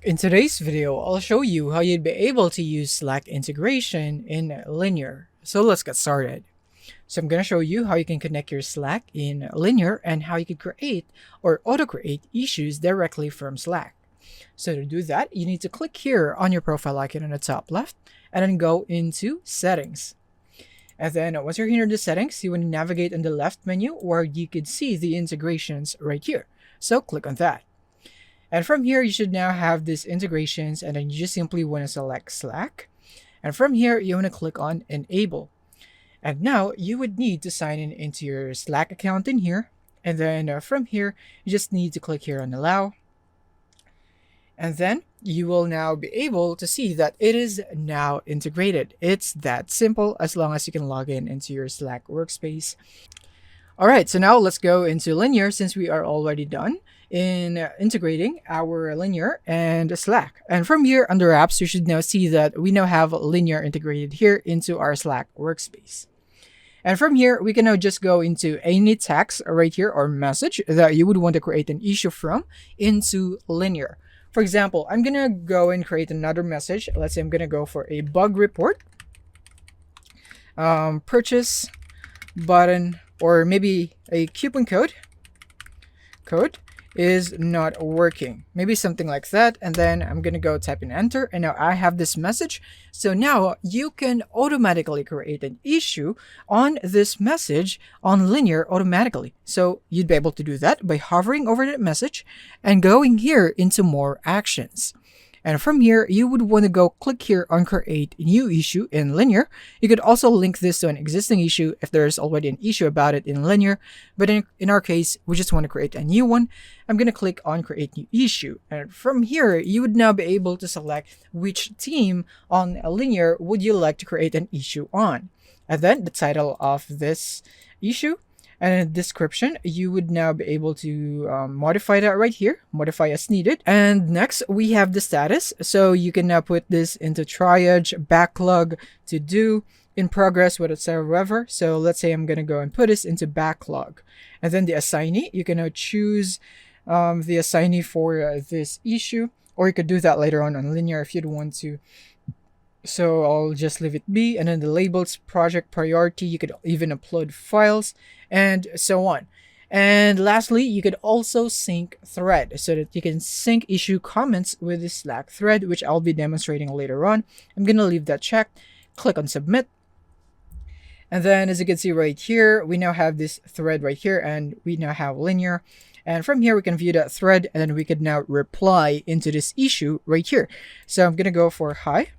In today's video, I'll show you how you'd be able to use Slack integration in Linear. So let's get started. So I'm going to show you how you can connect your Slack in Linear and how you can create or auto-create issues directly from Slack. So to do that, you need to click here on your profile icon on the top left and then go into Settings. And then once you're here in the settings, you want to navigate in the left menu where you can see the integrations right here. So click on that. And from here, you should now have these integrations, and then you just simply want to select Slack. And from here, you want to click on Enable. And now you would need to sign in into your Slack account in here. And then from here, you just need to click here on Allow. And then you will now be able to see that it is now integrated. It's that simple as long as you can log in into your Slack workspace. All right, so now let's go into Linear since we are already done in integrating our Linear and Slack. And from here under apps, you should now see that we now have Linear integrated here into our Slack workspace. And from here, we can now just go into any text right here or message that you would want to create an issue from into Linear. For example, I'm going to go and create another message. Let's say I'm going to go for a bug report, purchase button, or maybe a coupon code is not working, maybe something like that. And then I'm gonna go type in enter, and now I have this message. So now you can automatically create an issue on this message on Linear automatically. So you'd be able to do that by hovering over that message and going here into more actions. And from here, you would want to go click here on create new issue in Linear. You could also link this to an existing issue if there's already an issue about it in Linear. But in our case, we just want to create a new one. I'm going to click on create new issue. And from here, you would now be able to select which team on Linear would you like to create an issue on. And then the title of this issue. And in the description, you would now be able to modify that right here, modify as needed. And next, we have the status. So you can now put this into triage, backlog, to do, in progress, whatsoever. So let's say I'm going to go and put this into backlog. And then the assignee, you can now choose the assignee for this issue, or you could do that later on Linear if you'd want to. So I'll just leave it be. And then the labels, project priority, you could even upload files and so on. And lastly, you could also sync thread so that you can sync issue comments with the Slack thread, which I'll be demonstrating later on. I'm going to leave that checked, click on submit. And then as you can see right here, we now have this thread right here, and we now have Linear. And from here, we can view that thread, and then we could now reply into this issue right here. So I'm going to go for hi.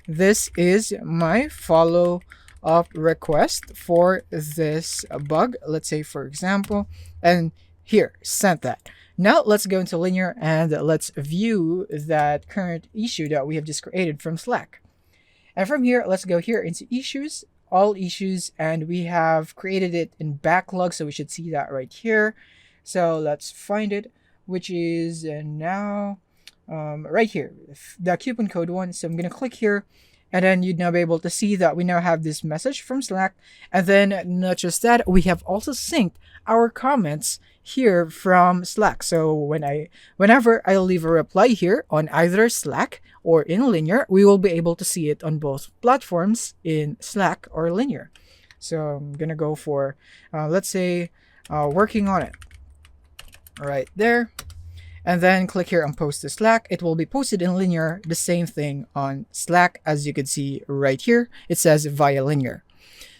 This is my follow-up request for this bug. Let's say, for example, and here, sent that. Now let's go into Linear and let's view that current issue that we have just created from Slack. And from here, let's go here into issues, all issues, and we have created it in backlog. So we should see that right here. So let's find it, which is now right here, the coupon code one. So I'm going to click here, and then you'd now be able to see that we now have this message from Slack. And then not just that, we have also synced our comments here from Slack. So whenever I leave a reply here on either Slack or in Linear, we will be able to see it on both platforms in Slack or Linear. So I'm going to go for, let's say, working on it right there. And then click here on post to Slack. It will be posted in Linear, the same thing on Slack. As you can see right here, it says via Linear.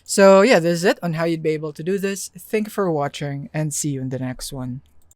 So yeah, this is it on how you'd be able to do this. Thank you for watching, and see you in the next one.